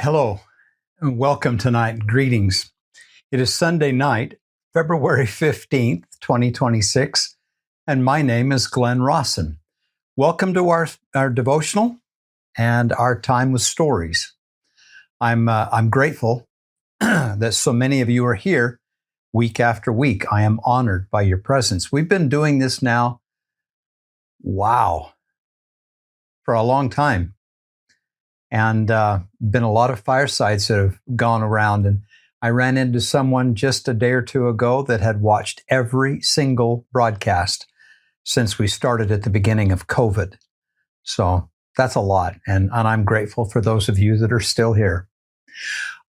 Hello and welcome tonight. Greetings. It is Sunday night, February 15th, 2026, and my name is Glenn Rawson. Welcome to our devotional and our time with stories. I'm grateful that so many of you are here week after week. I am honored by your presence. We've been doing this now, for a long time. And been a lot of firesides that have gone around. And I ran into someone just a day or two ago that had watched every single broadcast since we started at the beginning of COVID. So that's a lot. And I'm grateful for those of you that are still here.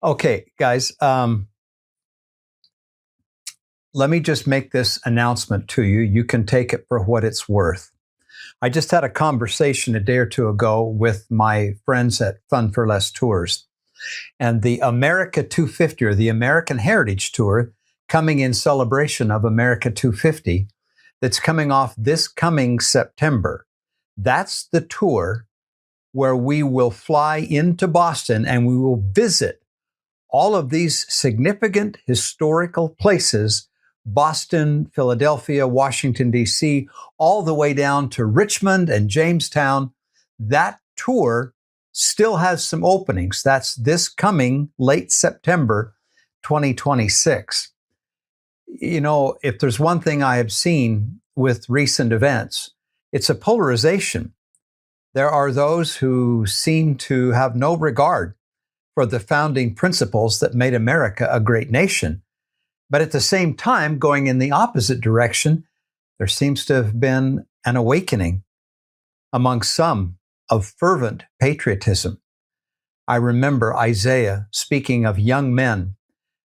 Okay, guys, let me just make this announcement to you. You can take it for what it's worth. I just had a conversation a day or two ago with my friends at Fun for Less Tours. And the America 250, or the American Heritage Tour, coming in celebration of America 250, that's coming off this coming September. That's the tour where we will fly into Boston and we will visit all of these significant historical places: Boston, Philadelphia, Washington, D.C., all the way down to Richmond and Jamestown. That tour still has some openings. That's this coming late September 2026. You know, if there's one thing I have seen with recent events, it's a polarization. There are those who seem to have no regard for the founding principles that made America a great nation. But at the same time, going in the opposite direction, there seems to have been an awakening among some of fervent patriotism. I remember Isaiah speaking of young men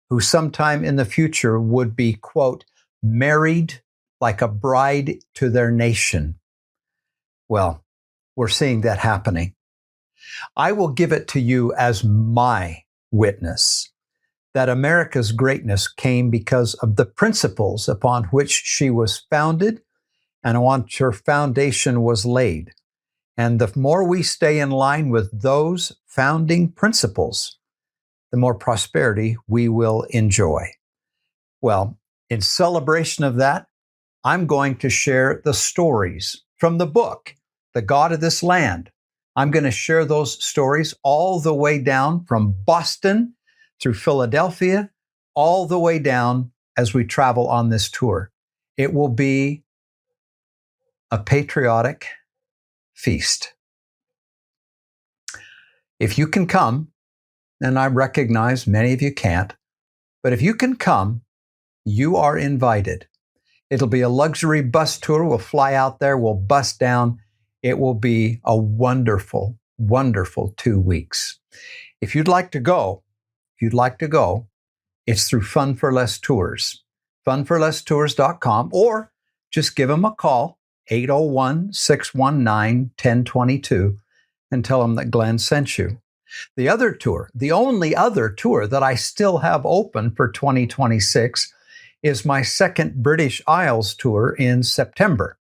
who sometime in the future would be, quote, married like a bride to their nation. Well, we're seeing that happening. I will give it to you as my witness that America's greatness came because of the principles upon which she was founded and on which her foundation was laid. And the more we stay in line with those founding principles, the more prosperity we will enjoy. Well, in celebration of that, I'm going to share the stories from the book, The God of This Land. I'm going to share those stories all the way down from Boston through Philadelphia, all the way down as we travel on this tour. It will be a patriotic feast. If you can come, and I recognize many of you can't, but if you can come, you are invited. It'll be a luxury bus tour. We'll fly out there, we'll bus down. It will be a wonderful, wonderful 2 weeks. If you'd like to go, it's through Fun for Less Tours, funforlesstours.com, or just give them a call, 801-619-1022, and tell them that Glenn sent you. The other tour, the only other tour that I still have open for 2026, is my second British Isles tour in September.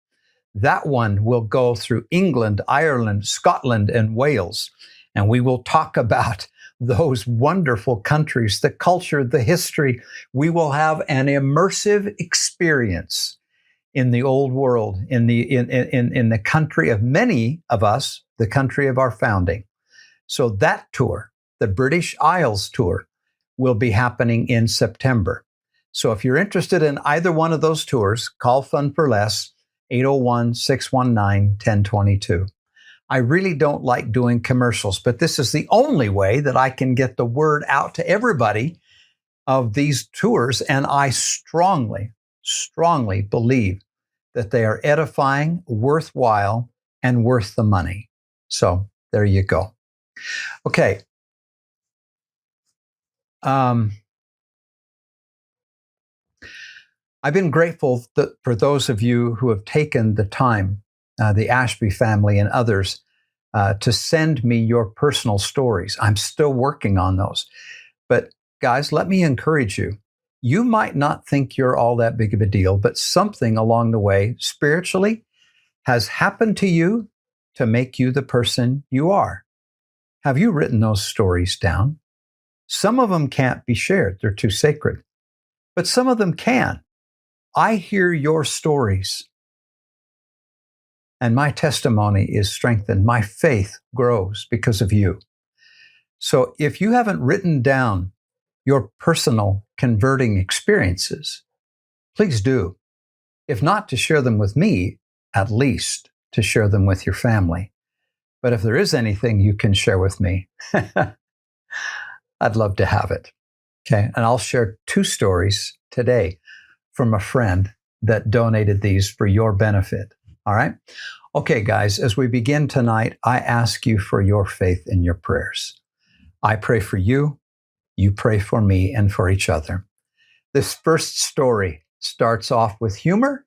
That one will go through England, Ireland, Scotland, and Wales, and we will talk about those wonderful countries, the culture, the history. We will have an immersive experience in the old world, in the country of many of us, the country of our founding. So that tour, the British Isles tour, will be happening in September. So if you're interested in either one of those tours, call Fun for Less, 801-619-1022. I really don't like doing commercials, but this is the only way that I can get the word out to everybody of these tours. And I strongly, strongly believe that they are edifying, worthwhile, and worth the money. So there you go. Okay. I've been grateful for those of you who have taken the time, the Ashby family and others, to send me your personal stories. I'm still working on those. But guys, let me encourage you. You might not think you're all that big of a deal, but something along the way, spiritually, has happened to you to make you the person you are. Have you written those stories down? Some of them can't be shared, they're too sacred, but some of them can. I hear your stories, and my testimony is strengthened. My faith grows because of you. So if you haven't written down your personal converting experiences, please do. If not to share them with me, at least to share them with your family. But if there is anything you can share with me, I'd love to have it. Okay. And I'll share 2 stories today from a friend that donated these for your benefit. All right. Okay, guys, as we begin tonight, I ask you for your faith and your prayers. I pray for you. You pray for me and for each other. This first story starts off with humor,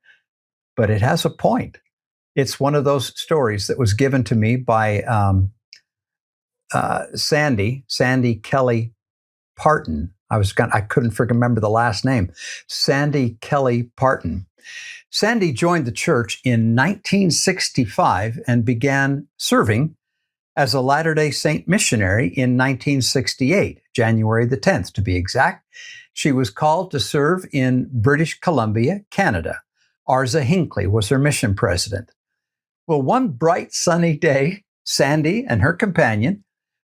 but it has a point. It's one of those stories that was given to me by Sandy Kelly Parton. I couldn't remember the last name. Sandy Kelly Parton. Sandy joined the church in 1965 and began serving as a Latter-day Saint missionary in 1968, January the 10th to be exact. She was called to serve in British Columbia, Canada. Arza Hinckley was her mission president. Well, one bright sunny day, Sandy and her companion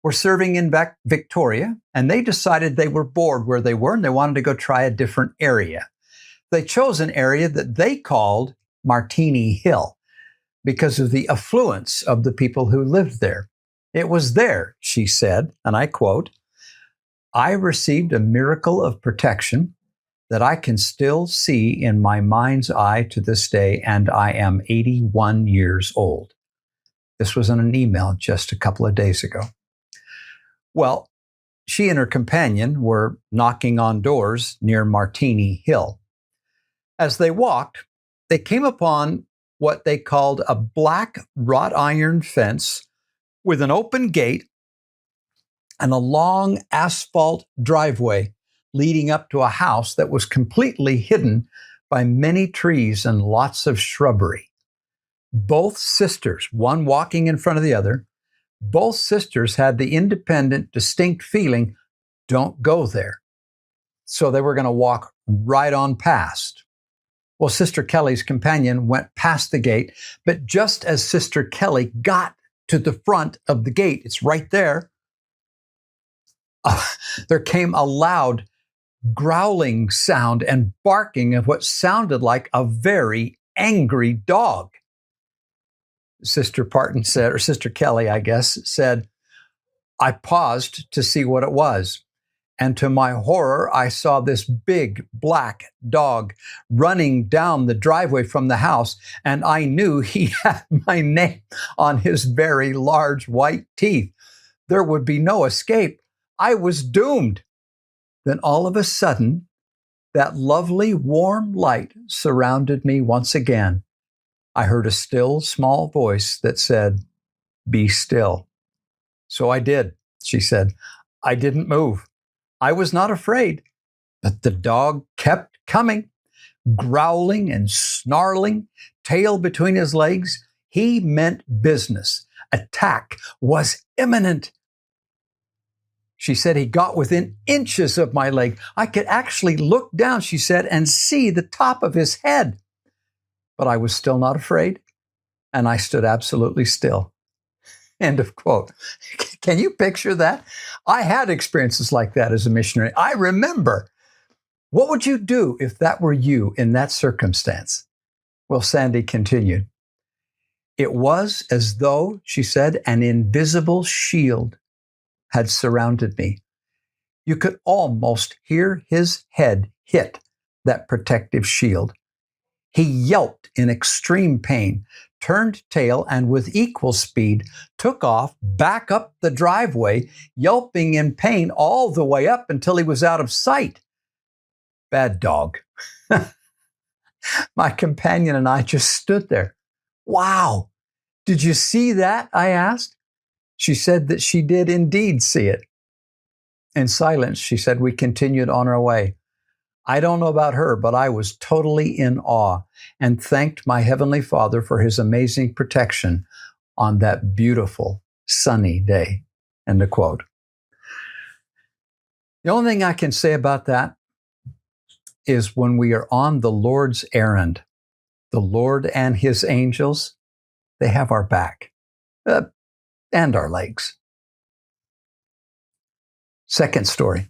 were serving in Victoria, and they decided they were bored where they were and they wanted to go try a different area. They chose an area that they called Martini Hill because of the affluence of the people who lived there. It was there, she said, and I quote, "I received a miracle of protection that I can still see in my mind's eye to this day, and I am 81 years old." This was in an email just a couple of days ago. Well, she and her companion were knocking on doors near Martini Hill. As they walked, they came upon what they called a black wrought iron fence with an open gate and a long asphalt driveway leading up to a house that was completely hidden by many trees and lots of shrubbery. Both sisters, one walking in front of the other, both sisters had the independent, distinct feeling, don't go there. So they were going to walk right on past. Well, Sister Kelly's companion went past the gate, but just as Sister Kelly got to the front of the gate, it's right there, there came a loud growling sound and barking of what sounded like a very angry dog. Sister Parton said, or Sister Kelly, I guess, said, "I paused to see what it was. And to my horror, I saw this big black dog running down the driveway from the house, and I knew he had my name on his very large white teeth. There would be no escape. I was doomed." Then all of a sudden, that lovely warm light surrounded me once again. I heard a still, small voice that said, "Be still." So I did, she said. I didn't move. I was not afraid, but the dog kept coming, growling and snarling, tail between his legs. He meant business. Attack was imminent. She said he got within inches of my leg. I could actually look down, she said, and see the top of his head. But I was still not afraid, and I stood absolutely still. End of quote. Can you picture that? I had experiences like that as a missionary. I remember. What would you do if that were you in that circumstance? Well, Sandy continued. It was as though, she said, an invisible shield had surrounded me. You could almost hear his head hit that protective shield. He yelped in extreme pain, turned tail, and with equal speed took off back up the driveway, yelping in pain all the way up until he was out of sight. Bad dog. My companion and I just stood there. Wow. Did you see that? I asked. She said that she did indeed see it. In silence, she said, we continued on our way. I don't know about her, but I was totally in awe and thanked my Heavenly Father for his amazing protection on that beautiful, sunny day. End of quote. The only thing I can say about that is when we are on the Lord's errand, the Lord and his angels, they have our back and our legs. Second story.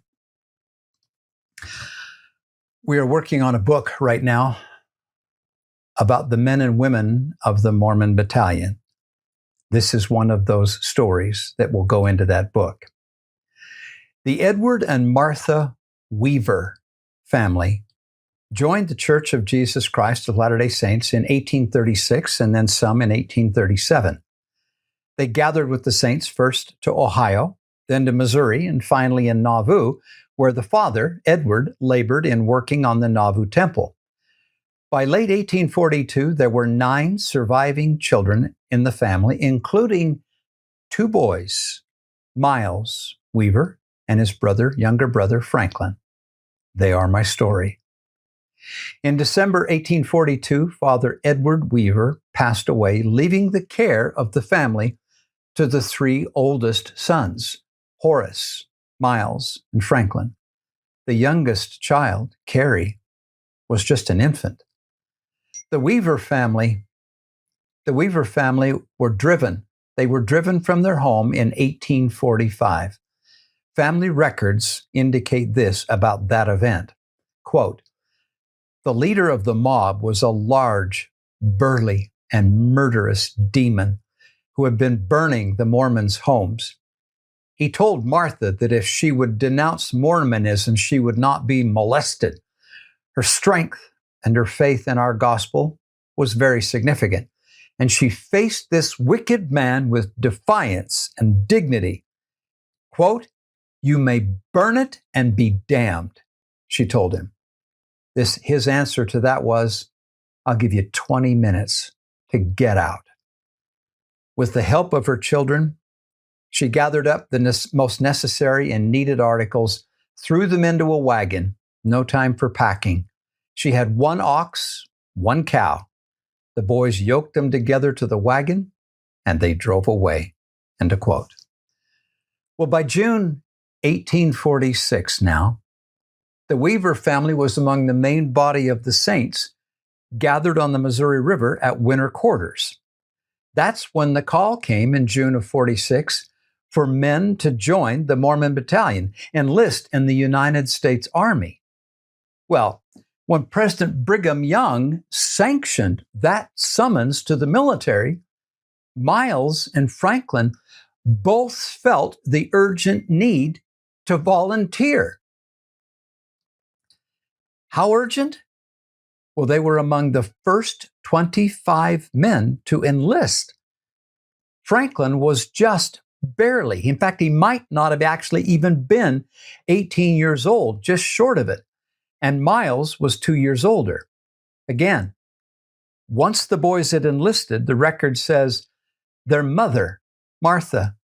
We are working on a book right now about the men and women of the Mormon Battalion. This is one of those stories that will go into that book. The Edward and Martha Weaver family joined the Church of Jesus Christ of Latter-day Saints in 1836 and then some in 1837. They gathered with the saints first to Ohio, then to Missouri, and finally in Nauvoo, where the father, Edward, labored in working on the Nauvoo temple. By late 1842, there were 9 surviving children in the family, including 2 boys, Miles Weaver and his younger brother, Franklin. They are my story. In December 1842, Father Edward Weaver passed away, leaving the care of the family to the 3 oldest sons, Horace, Miles, and Franklin. The youngest child, Carrie, was just an infant. The Weaver family were driven. They were driven from their home in 1845. Family records indicate this about that event. Quote, "The leader of the mob was a large, burly, and murderous demon who had been burning the Mormons' homes. He told Martha that if she would denounce Mormonism, she would not be molested. Her strength and her faith in our gospel was very significant, and she faced this wicked man with defiance and dignity. Quote, 'You may burn it and be damned,' she told him. His answer to that was, 'I'll give you 20 minutes to get out.' With the help of her children, she gathered up the most necessary and needed articles, threw them into a wagon, no time for packing. She had 1 ox, 1 cow. The boys yoked them together to the wagon, and they drove away." End of quote. Well, by June 1846 now, the Weaver family was among the main body of the saints gathered on the Missouri River at winter quarters. That's when the call came in June of 46 for men to join the Mormon Battalion, enlist in the United States Army. Well, when President Brigham Young sanctioned that summons to the military, Miles and Franklin both felt the urgent need to volunteer. How urgent? Well, they were among the first 25 men to enlist. Franklin was just barely. In fact, he might not have actually even been 18 years old, just short of it. And Miles was 2 years older. Again, once the boys had enlisted, the record says their mother, Martha,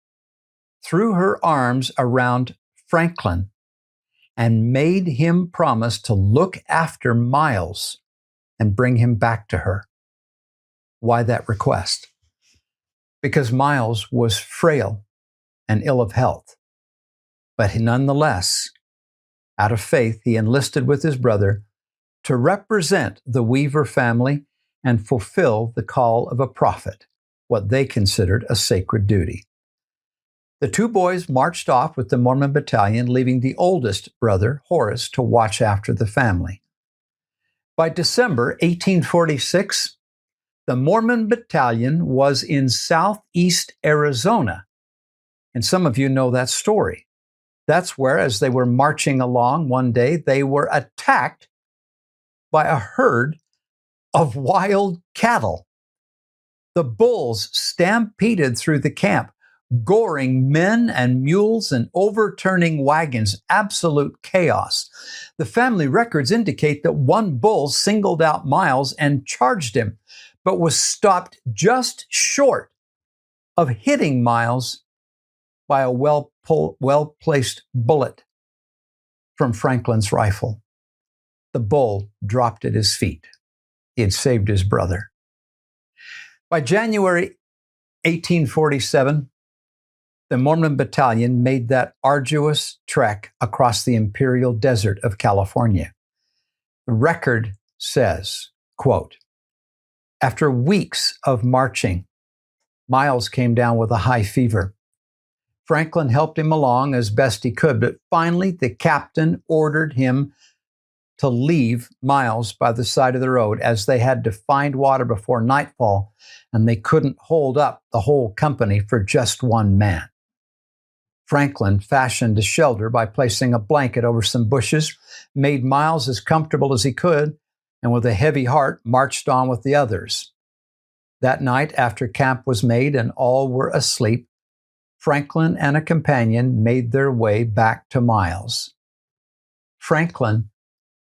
threw her arms around Franklin and made him promise to look after Miles and bring him back to her. Why that request? Because Miles was frail and ill of health. But nonetheless, out of faith, he enlisted with his brother to represent the Weaver family and fulfill the call of a prophet, what they considered a sacred duty. The 2 boys marched off with the Mormon Battalion, leaving the oldest brother, Horace, to watch after the family. By December 1846, the Mormon Battalion was in southeast Arizona. And some of you know that story. That's where, as they were marching along one day, they were attacked by a herd of wild cattle. The bulls stampeded through the camp, goring men and mules and overturning wagons, absolute chaos. The family records indicate that one bull singled out Miles and charged him, but was stopped just short of hitting Miles by a well-placed bullet from Franklin's rifle. The bull dropped at his feet. He had saved his brother. By January 1847, the Mormon battalion made that arduous trek across the imperial desert of California. The record says, quote, after weeks of marching, Miles came down with a high fever. Franklin helped him along as best he could, but finally the captain ordered him to leave Miles by the side of the road as they had to find water before nightfall, and they couldn't hold up the whole company for just one man. Franklin fashioned a shelter by placing a blanket over some bushes, made Miles as comfortable as he could, and with a heavy heart marched on with the others. That night, after camp was made and all were asleep, Franklin and a companion made their way back to Miles. Franklin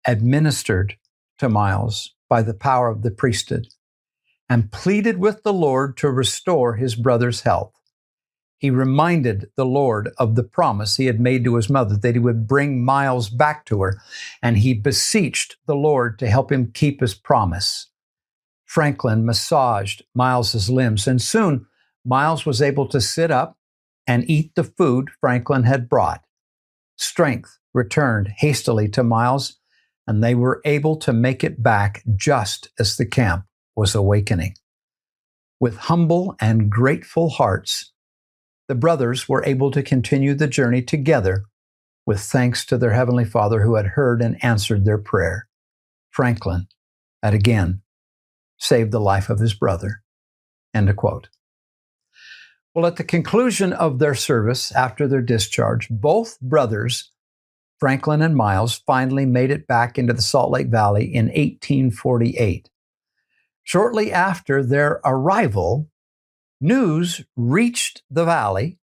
administered to Miles by the power of the priesthood and pleaded with the Lord to restore his brother's health. He reminded the Lord of the promise he had made to his mother that he would bring Miles back to her, and he beseeched the Lord to help him keep his promise. Franklin massaged Miles's limbs, and soon Miles was able to sit up and eat the food Franklin had brought. Strength returned hastily to Miles, and they were able to make it back just as the camp was awakening. With humble and grateful hearts, the brothers were able to continue the journey together with thanks to their Heavenly Father who had heard and answered their prayer. Franklin had again saved the life of his brother. End of quote. Well, at the conclusion of their service after their discharge, both brothers, Franklin and Miles, finally made it back into the Salt Lake Valley in 1848. Shortly after their arrival, news reached the valley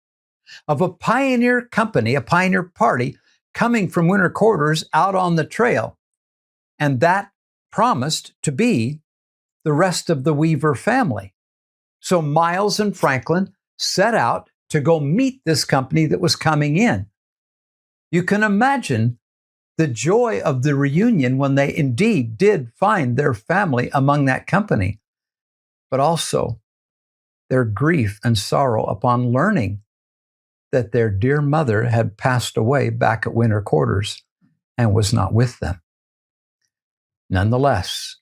of a pioneer company, a pioneer party coming from winter quarters out on the trail. And that promised to be the rest of the Weaver family. So Miles and Franklin set out to go meet this company that was coming in. You can imagine the joy of the reunion when they indeed did find their family among that company, but also their grief and sorrow upon learning that their dear mother had passed away back at winter quarters and was not with them. Nonetheless,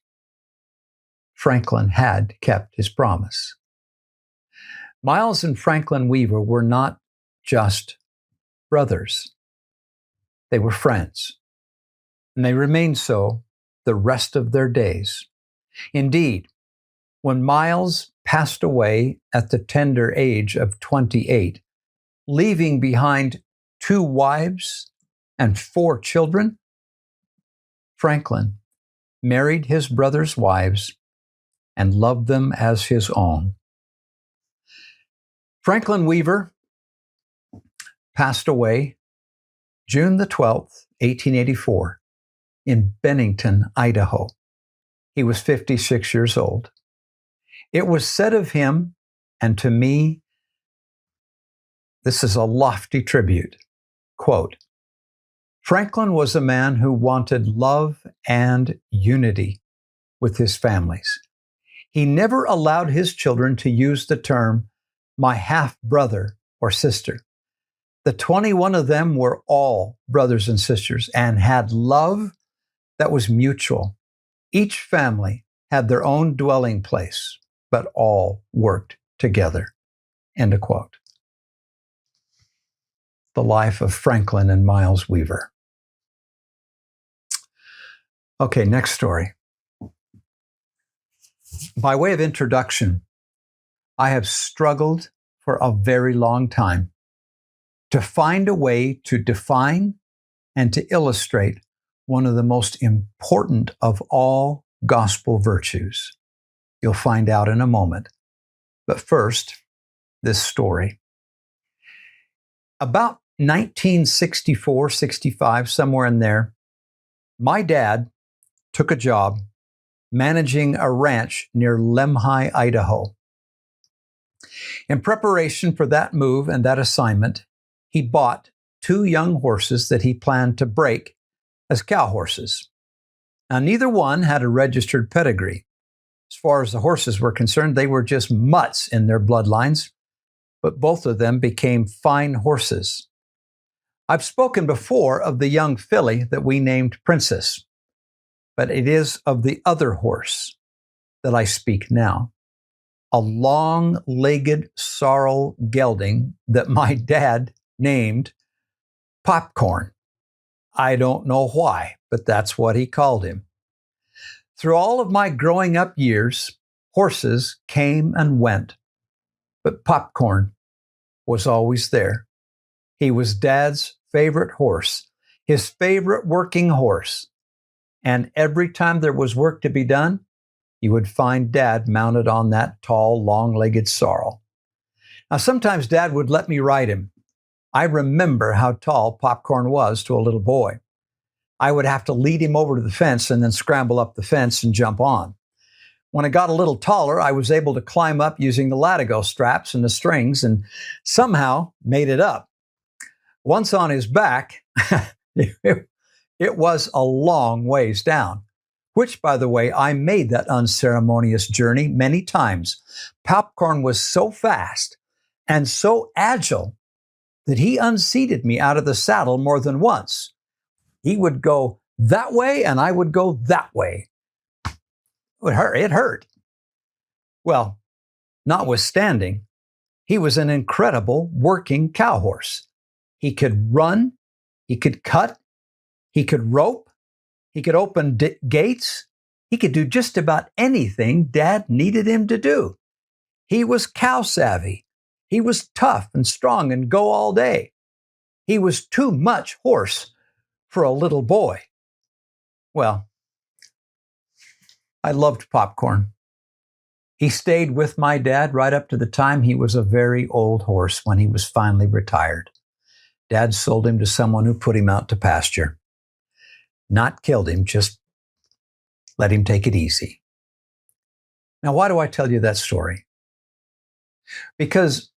Franklin had kept his promise. Miles and Franklin Weaver were not just brothers. They were friends, and they remained so the rest of their days. Indeed, when Miles passed away at the tender age of 28, leaving behind 2 wives and 4 children, Franklin married his brother's wives and loved them as his own. Franklin Weaver passed away June the 12th, 1884, in Bennington, Idaho. He was 56 years old. It was said of him, and to me, this is a lofty tribute, quote, Franklin was a man who wanted love and unity with his families. He never allowed his children to use the term my half-brother or sister. The 21 of them were all brothers and sisters and had love that was mutual. Each family had their own dwelling place, but all worked together. End of quote. The life of Franklin and Miles Weaver. Okay, next story. By way of introduction, I have struggled for a very long time to find a way to define and to illustrate one of the most important of all gospel virtues. You'll find out in a moment. But first, this story. About 1964, 65, somewhere in there, my dad took a job managing a ranch near Lemhi, Idaho. In preparation for that move and that assignment, he bought 2 young horses that he planned to break as cow horses. Now, neither one had a registered pedigree. As far as the horses were concerned, they were just mutts in their bloodlines. but both of them became fine horses. I've spoken before of the young filly that we named Princess, but it is of the other horse that I speak now, a long-legged sorrel gelding that my dad named Popcorn. I don't know why, but that's what he called him. Through all of my growing up years, horses came and went, but Popcorn was always there. He was Dad's favorite horse, his favorite working horse. And every time there was work to be done, you would find Dad mounted on that tall, long-legged sorrel. Now, sometimes Dad would let me ride him. I remember how tall Popcorn was to a little boy. I would have to lead him over to the fence and then scramble up the fence and jump on. When I got a little taller, I was able to climb up using the latigo straps and the strings and somehow made it up. Once on his back, it was a long ways down, which, by the way, I made that unceremonious journey many times. Popcorn was so fast and so agile that he unseated me out of the saddle more than once. He would go that way and I would go that way. It hurt. Well, notwithstanding, he was an incredible working cow horse. He could run, he could cut, he could rope, he could open gates. He could do just about anything Dad needed him to do. He was cow savvy. He was tough and strong and go all day. He was too much horse for a little boy. Well, I loved Popcorn. He stayed with my dad right up to the time he was a very old horse when he was finally retired. Dad sold him to someone who put him out to pasture. Not killed him, just let him take it easy. Now, why do I tell you that story? Because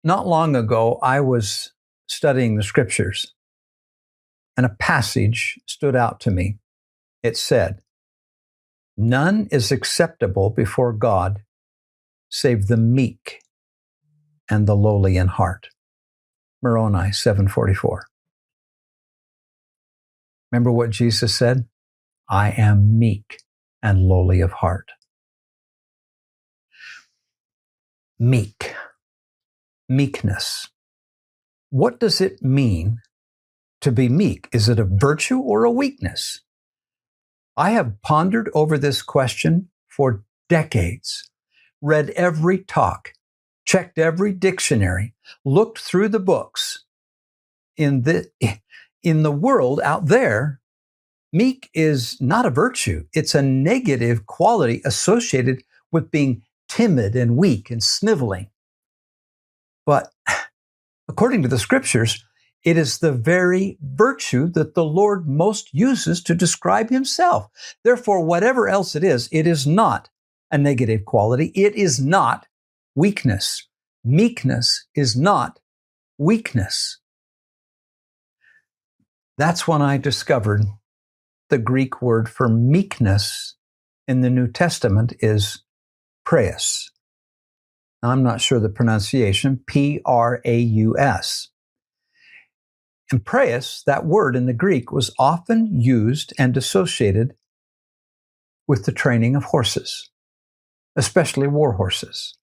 not long ago, I was studying the scriptures, and a passage stood out to me. It said, "None is acceptable before God save the meek and the lowly in heart." Moroni 7:44. Remember what Jesus said? I am meek and lowly of heart. Meek. Meekness. What does it mean to be meek? Is it a virtue or a weakness? I have pondered over this question for decades, read every talk, checked every dictionary, looked through the books. In the world out there, meek is not a virtue. It's a negative quality associated with being timid and weak and sniveling. But according to the scriptures, it is the very virtue that the Lord most uses to describe himself. Therefore, whatever else it is not a negative quality. It is not weakness. Meekness is not weakness. That's when I discovered the Greek word for meekness in the New Testament is praus. I'm not sure the pronunciation, Praus. And praus, that word in the Greek, was often used and associated with the training of horses, especially war horses.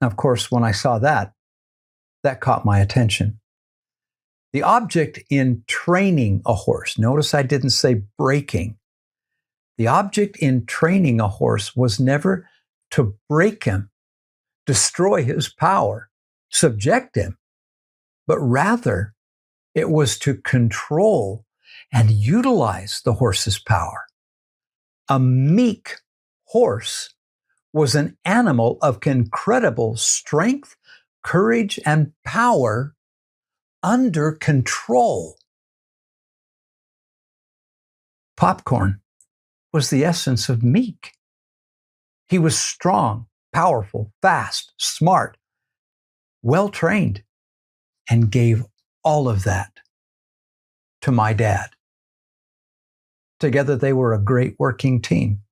Now, of course, when I saw that caught my attention. The object in training a horse, notice I didn't say breaking. The object in training a horse was never to break him, destroy his power, subject him, but rather it was to control and utilize the horse's power. A meek horse was an animal of incredible strength, courage, and power under control. Popcorn was the essence of meek. He was strong, powerful, fast, smart, well-trained, and gave all of that to my dad. Together, they were a great working team.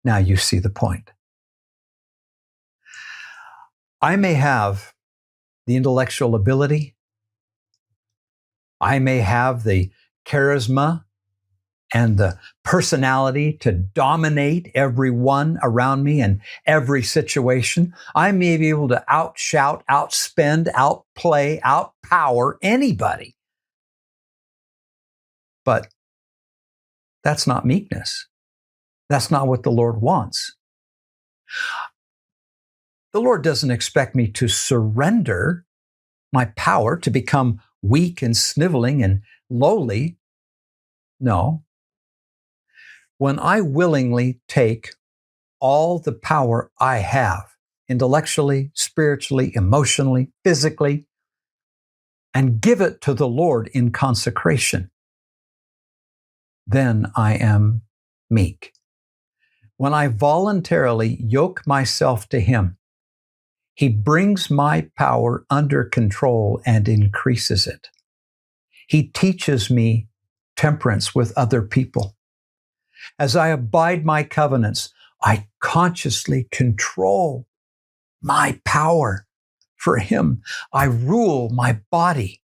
Now you see the point. I may have the intellectual ability, I may have the charisma and the personality to dominate everyone around me and every situation. I may be able to outshout, outspend, outplay, outpower anybody. But that's not meekness. That's not what the Lord wants. The Lord doesn't expect me to surrender my power to become weak and sniveling and lowly. No. When I willingly take all the power I have, intellectually, spiritually, emotionally, physically, and give it to the Lord in consecration, then I am meek. When I voluntarily yoke myself to Him, He brings my power under control and increases it. He teaches me temperance with other people. As I abide my covenants, I consciously control my power for Him. I rule my body,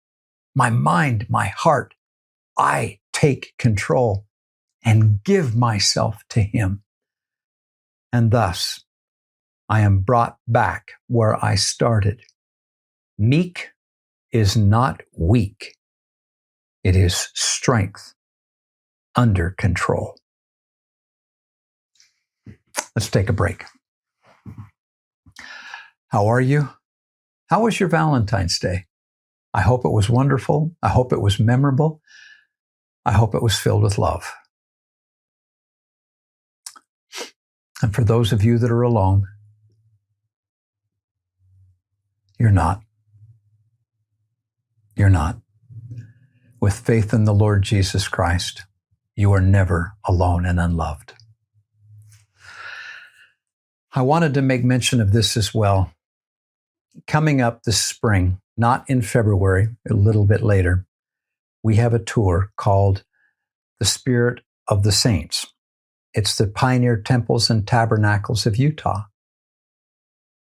my mind, my heart. I take control and give myself to Him. And thus, I am brought back where I started. Meek is not weak. It is strength under control. Let's take a break. How are you? How was your Valentine's Day? I hope it was wonderful. I hope it was memorable. I hope it was filled with love. And for those of you that are alone, you're not. You're not. With faith in the Lord Jesus Christ, you are never alone and unloved. I wanted to make mention of this as well. Coming up this spring, not in February, a little bit later, we have a tour called The Spirit of the Saints. It's the Pioneer Temples and Tabernacles of Utah.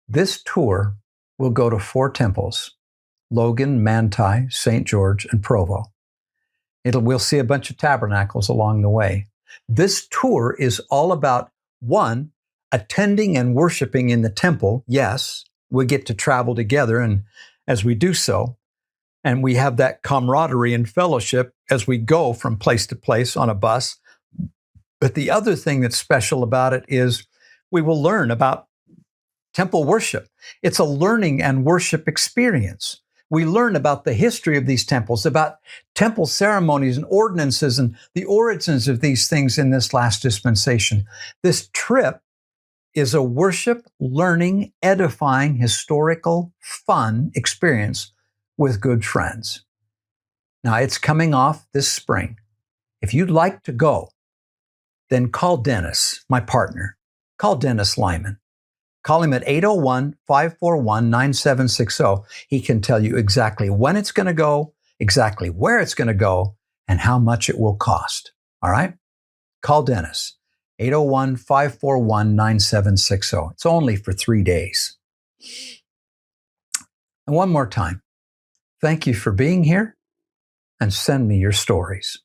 This tour will go to 4 temples: Logan, Manti, St. George, and Provo. We'll see a bunch of tabernacles along the way. This tour is all about, 1, attending and worshiping in the temple. Yes, we get to travel together, and as we do so, and we have that camaraderie and fellowship as we go from place to place on a bus. But the other thing that's special about it is we will learn about temple worship. It's a learning and worship experience. We learn about the history of these temples, about temple ceremonies and ordinances and the origins of these things in this last dispensation. This trip is a worship, learning, edifying, historical, fun experience with good friends. Now, it's coming off this spring. If you'd like to go, then call Dennis, my partner. Call Dennis Lyman. Call him at 801-541-9760. He can tell you exactly when it's going to go, exactly where it's going to go, and how much it will cost. All right? Call Dennis, 801-541-9760. It's only for 3 days. And one more time, thank you for being here, and send me your stories.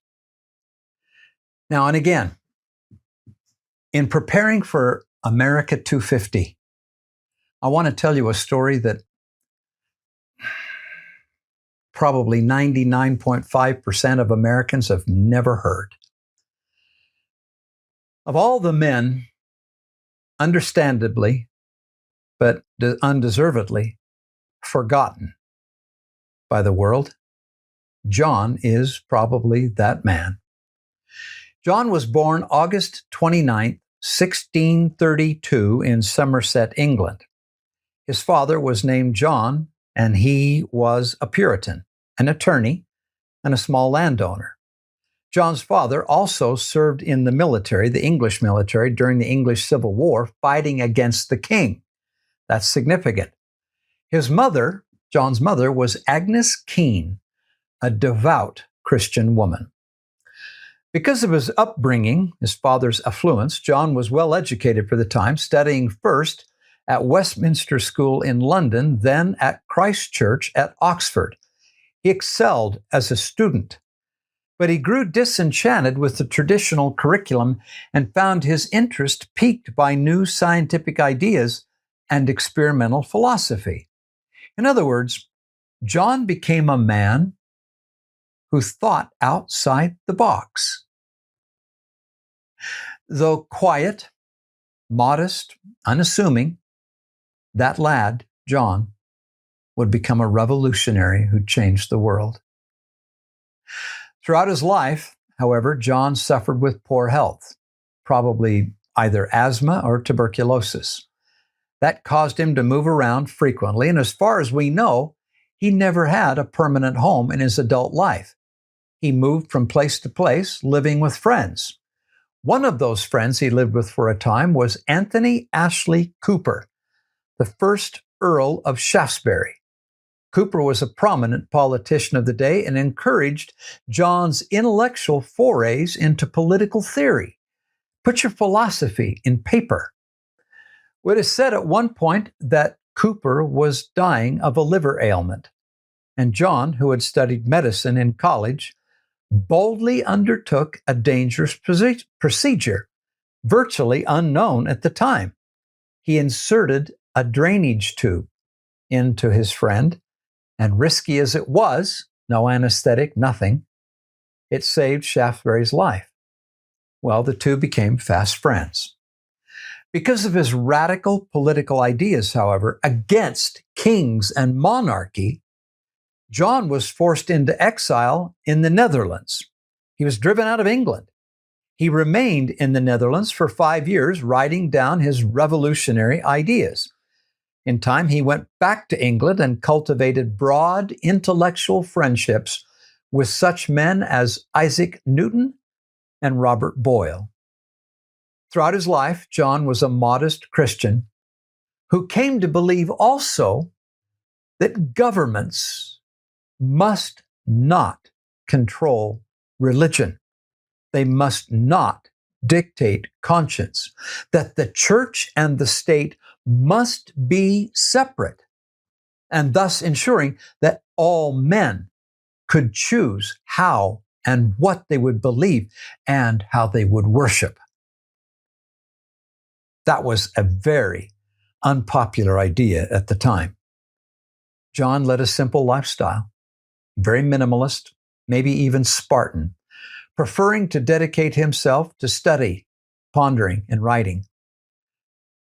Now, and again, in preparing for America 250, I want to tell you a story that probably 99.5% of Americans have never heard. Of all the men, understandably, but undeservedly, forgotten by the world, John is probably that man. John was born August 29th, 1632 in Somerset, England. His father was named John, and he was a Puritan, an attorney, and a small landowner. John's father also served in the military, the English military, during the English Civil War, fighting against the king. That's significant. His mother, John's mother, was Agnes Keene, a devout Christian woman. Because of his upbringing, his father's affluence, John was well educated for the time, studying first at Westminster School in London, then at Christ Church at Oxford. He excelled as a student, but he grew disenchanted with the traditional curriculum and found his interest piqued by new scientific ideas and experimental philosophy. In other words, John became a man who thought outside the box. Though quiet, modest, unassuming, that lad, John, would become a revolutionary who changed the world. Throughout his life, however, John suffered with poor health, probably either asthma or tuberculosis. That caused him to move around frequently, and as far as we know, he never had a permanent home in his adult life. He moved from place to place, living with friends. One of those friends he lived with for a time was Anthony Ashley Cooper, the first Earl of Shaftesbury. Cooper was a prominent politician of the day and encouraged John's intellectual forays into political theory. Put your philosophy in paper. It is said at one point that Cooper was dying of a liver ailment, and John, who had studied medicine in college, boldly undertook a dangerous procedure, virtually unknown at the time. He inserted a drainage tube into his friend, and risky as it was, no anesthetic, nothing, it saved Shaftesbury's life. Well, the two became fast friends. Because of his radical political ideas, however, against kings and monarchy, John was forced into exile in the Netherlands. He was driven out of England. He remained in the Netherlands for 5 years, writing down his revolutionary ideas. In time, he went back to England and cultivated broad intellectual friendships with such men as Isaac Newton and Robert Boyle. Throughout his life, John was a modest Christian who came to believe also that governments must not control religion. They must not dictate conscience, that the church and the state must be separate, and thus ensuring that all men could choose how and what they would believe and how they would worship. That was a very unpopular idea at the time. John led a simple lifestyle, very minimalist, maybe even Spartan, preferring to dedicate himself to study, pondering, and writing.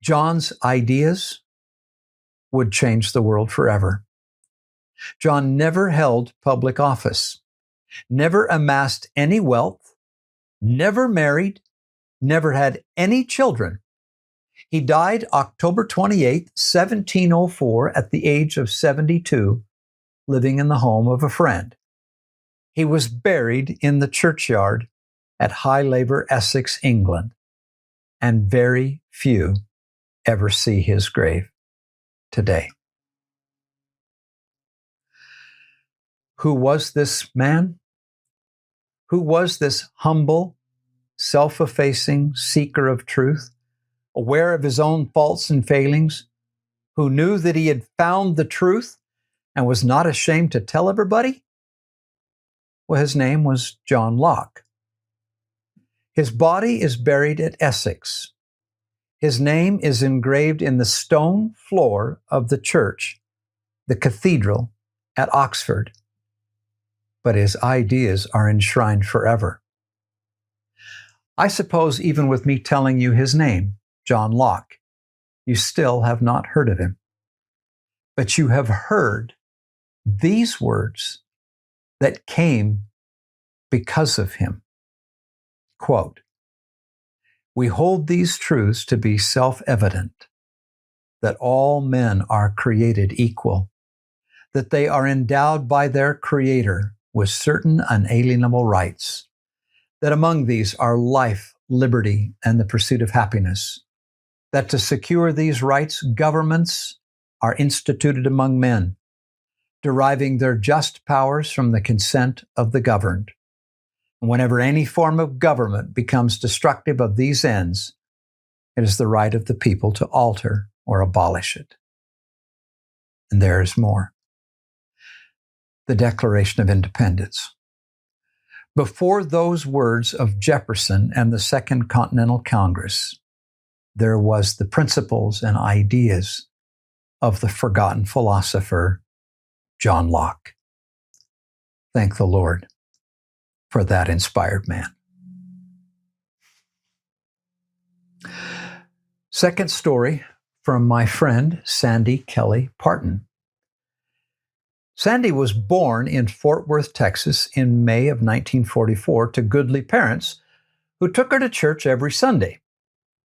John's ideas would change the world forever. John never held public office, never amassed any wealth, never married, never had any children. He died October 28, 1704, at the age of 72, living in the home of a friend. He was buried in the churchyard at High Labour, Essex, England, and very few ever see his grave today. Who was this man? Who was this humble, self-effacing seeker of truth, aware of his own faults and failings, who knew that he had found the truth and was not ashamed to tell everybody? Well, his name was John Locke. His body is buried at Essex. His name is engraved in the stone floor of the church, the cathedral at Oxford. But his ideas are enshrined forever. I suppose even with me telling you his name, John Locke, you still have not heard of him. But you have heard these words that came because of him. Quote, "We hold these truths to be self-evident, that all men are created equal, that they are endowed by their Creator with certain unalienable rights, that among these are life, liberty, and the pursuit of happiness, that to secure these rights, governments are instituted among men, deriving their just powers from the consent of the governed. And whenever any form of government becomes destructive of these ends, it is the right of the people to alter or abolish it. And there is more. The Declaration of Independence. Before those words of Jefferson and the Second Continental Congress, there was the principles and ideas of the forgotten philosopher John Locke. Thank the Lord for that inspired man. Second story from my friend Sandy Kelly Parton. Sandy was born in Fort Worth, Texas in May of 1944 to goodly parents who took her to church every Sunday.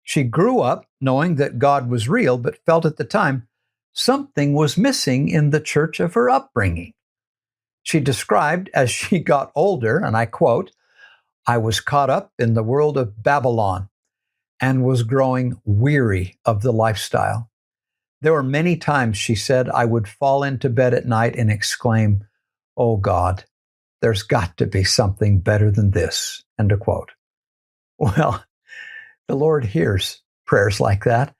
She grew up knowing that God was real, but felt at the time something was missing in the church of her upbringing. She described as she got older, and I quote, "I was caught up in the world of Babylon and was growing weary of the lifestyle. There were many times," she said, "I would fall into bed at night and exclaim, 'Oh God, there's got to be something better than this.'" End of quote. Well, the Lord hears prayers like that.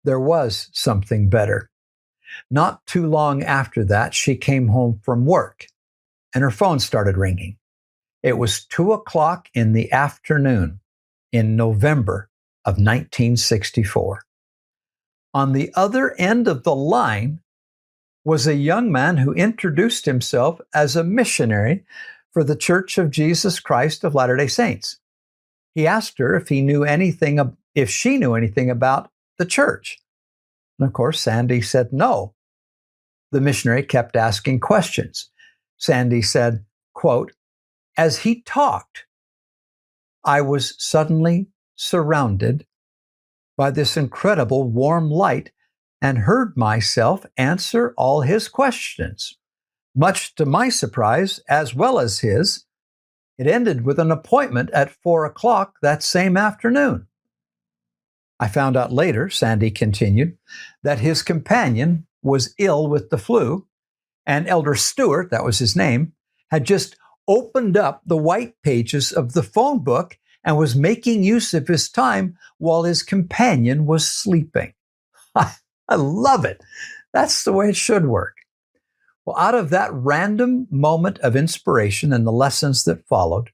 There was something better. Not too long after that, she came home from work and her phone started ringing. It was 2:00 in the afternoon in November of 1964. On the other end of the line was a young man who introduced himself as a missionary for the Church of Jesus Christ of Latter-day Saints. He asked her if she knew anything about the church. And of course, Sandy said no. The missionary kept asking questions. Sandy said, quote, "As he talked, I was suddenly surrounded by this incredible warm light and heard myself answer all his questions. Much to my surprise, as well as his, it ended with an appointment at 4:00 that same afternoon. I found out later," Sandy continued, "that his companion was ill with the flu, and Elder Stewart, that was his name, had just opened up the white pages of the phone book and was making use of his time while his companion was sleeping." I love it. That's the way it should work. Well, out of that random moment of inspiration and the lessons that followed,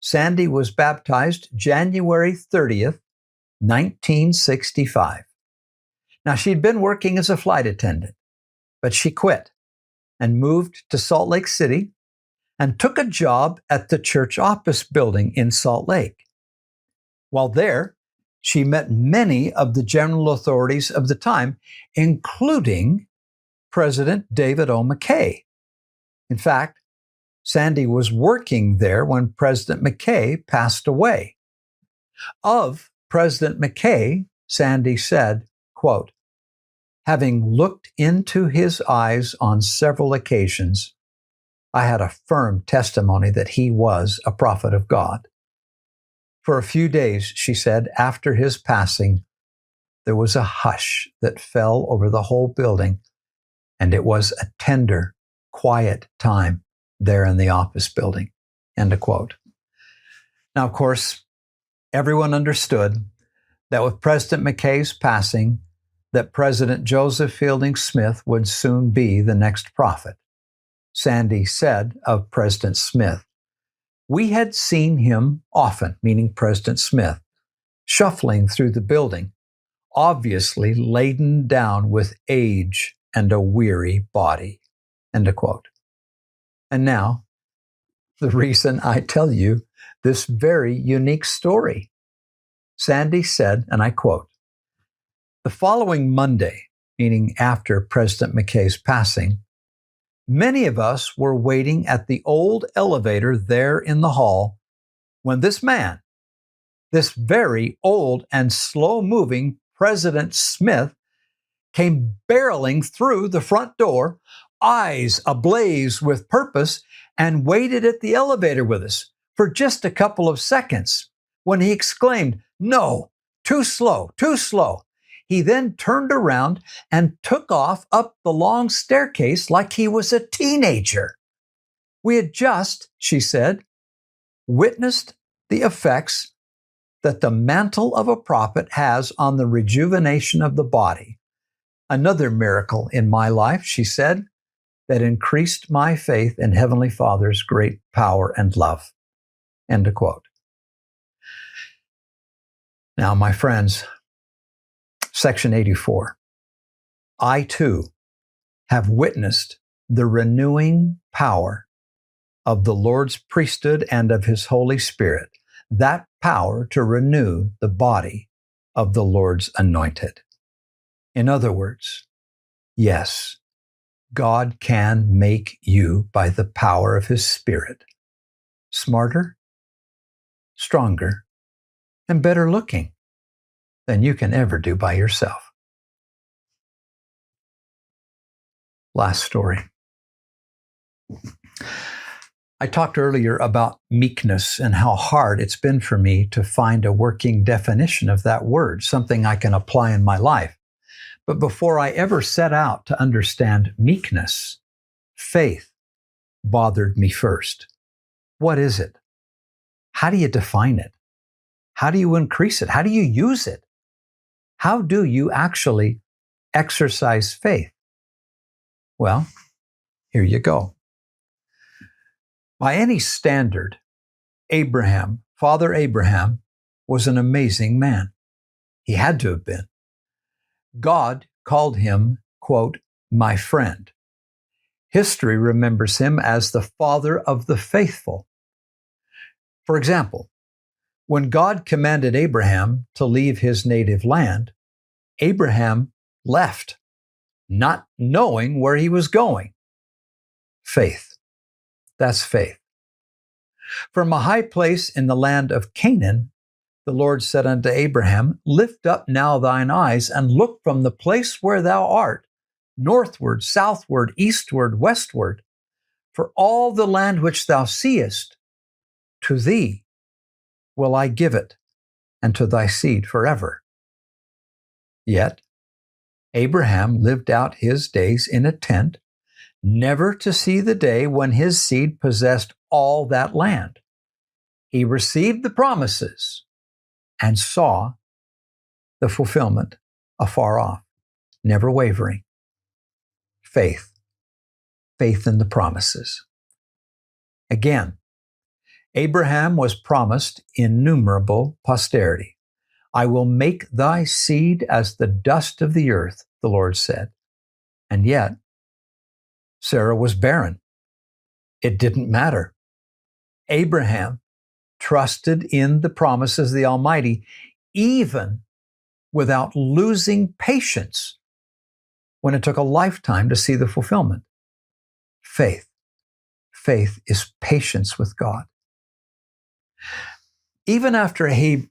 Sandy was baptized January 30th, 1965. Now, she'd been working as a flight attendant, but she quit and moved to Salt Lake City and took a job at the church office building in Salt Lake. While there, she met many of the general authorities of the time, including President David O. McKay. In fact, Sandy was working there when President McKay passed away. Of President McKay, Sandy said, quote, "Having looked into his eyes on several occasions, I had a firm testimony that he was a prophet of God. For a few days," she said, "after his passing, there was a hush that fell over the whole building, and it was a tender, quiet time there in the office building." End of quote. Now, of course, everyone understood that with President McKay's passing, that President Joseph Fielding Smith would soon be the next prophet. Sandy said of President Smith, "We had seen him often," meaning President Smith, "shuffling through the building, obviously laden down with age and a weary body." End of quote. And now, the reason I tell you this very unique story. Sandy said, and I quote, "The following Monday," meaning after President McKay's passing, "many of us were waiting at the old elevator there in the hall when this man, this very old and slow-moving President Smith, came barreling through the front door, eyes ablaze with purpose, and waited at the elevator with us for just a couple of seconds when he exclaimed, 'No, too slow, too slow.' He then turned around and took off up the long staircase like he was a teenager. We had just," she said, "witnessed the effects that the mantle of a prophet has on the rejuvenation of the body. Another miracle in my life, she said, that increased my faith in Heavenly Father's great power and love. End of quote. Now, my friends, section 84. I too have witnessed the renewing power of the Lord's priesthood and of His Holy Spirit, that power to renew the body of the Lord's anointed. In other words, yes, God can make you, by the power of His Spirit, smarter, stronger, and better looking than you can ever do by yourself. Last story. I talked earlier about meekness and how hard it's been for me to find a working definition of that word, something I can apply in my life. But before I ever set out to understand meekness, faith bothered me first. What is it? How do you define it? How do you increase it? How do you use it? How do you actually exercise faith? Well, here you go. By any standard, Father Abraham, was an amazing man. He had to have been. God called him, quote, my friend. History remembers him as the father of the faithful. For example, when God commanded Abraham to leave his native land, Abraham left, not knowing where he was going. Faith. That's faith. From a high place in the land of Canaan, the Lord said unto Abraham, lift up now thine eyes and look from the place where thou art, northward, southward, eastward, westward, for all the land which thou seest, to thee will I give it, and to thy seed forever. Yet Abraham lived out his days in a tent, never to see the day when his seed possessed all that land. He received the promises and saw the fulfillment afar off, never wavering. Faith in the promises. Again, Abraham was promised innumerable posterity. I will make thy seed as the dust of the earth, the Lord said. And yet, Sarah was barren. It didn't matter. Abraham trusted in the promises of the Almighty, even without losing patience when it took a lifetime to see the fulfillment. Faith. Faith is patience with God. Even after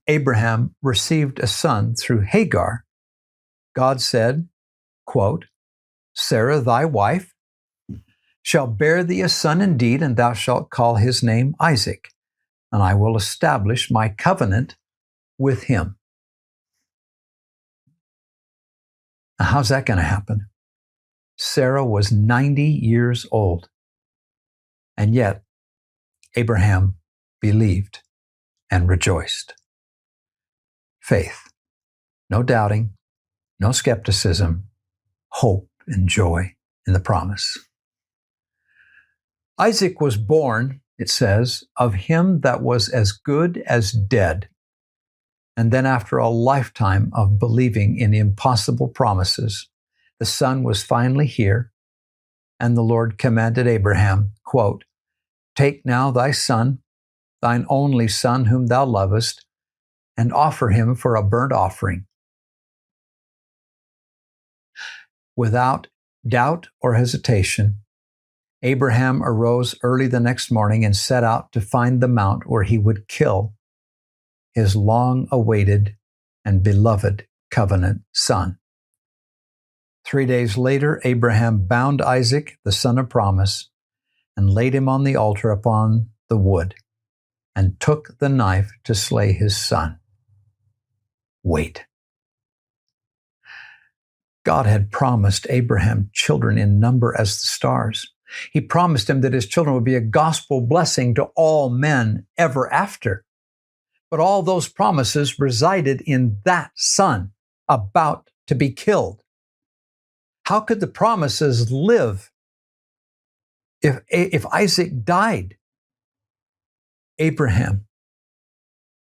Abraham received a son through Hagar, God said, quote, Sarah, thy wife, shall bear thee a son indeed, and thou shalt call his name Isaac, and I will establish my covenant with him. Now, how's that going to happen? Sarah was 90 years old, and yet Abraham believed and rejoiced. Faith, no doubting, no skepticism, hope and joy in the promise. Isaac was born, it says, of him that was as good as dead. And then after a lifetime of believing in impossible promises, the son was finally here, and the Lord commanded Abraham, quote, take now thy son, thine only son whom thou lovest, and offer him for a burnt offering. Without doubt or hesitation, Abraham arose early the next morning and set out to find the mount where he would kill his long-awaited and beloved covenant son. 3 days later, Abraham bound Isaac, the son of promise, and laid him on the altar upon the wood, and took the knife to slay his son. Wait. God had promised Abraham children in number as the stars. He promised him that his children would be a gospel blessing to all men ever after. But all those promises resided in that son about to be killed. How could the promises live if Isaac died? Abraham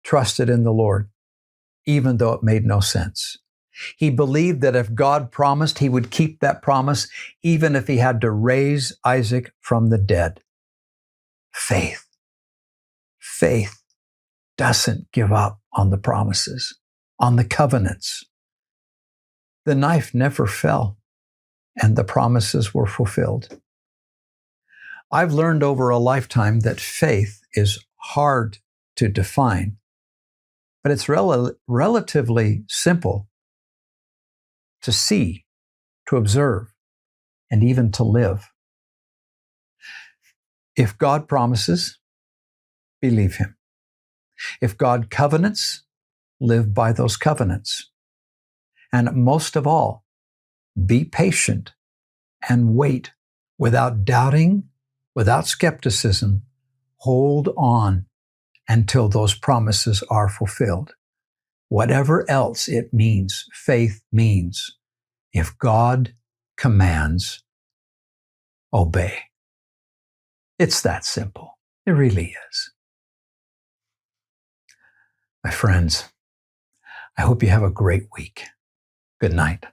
trusted in the Lord, even though it made no sense. He believed that if God promised, he would keep that promise, even if he had to raise Isaac from the dead. Faith. Faith doesn't give up on the promises, on the covenants. The knife never fell, and the promises were fulfilled. I've learned over a lifetime that faith is hard to define, but it's relatively simple to see, to observe, and even to live. If God promises, believe him. If God covenants, live by those covenants. And most of all, be patient and wait without doubting, without skepticism. Hold on until those promises are fulfilled. Whatever else it means, faith means, if God commands, obey. It's that simple. It really is. My friends, I hope you have a great week. Good night.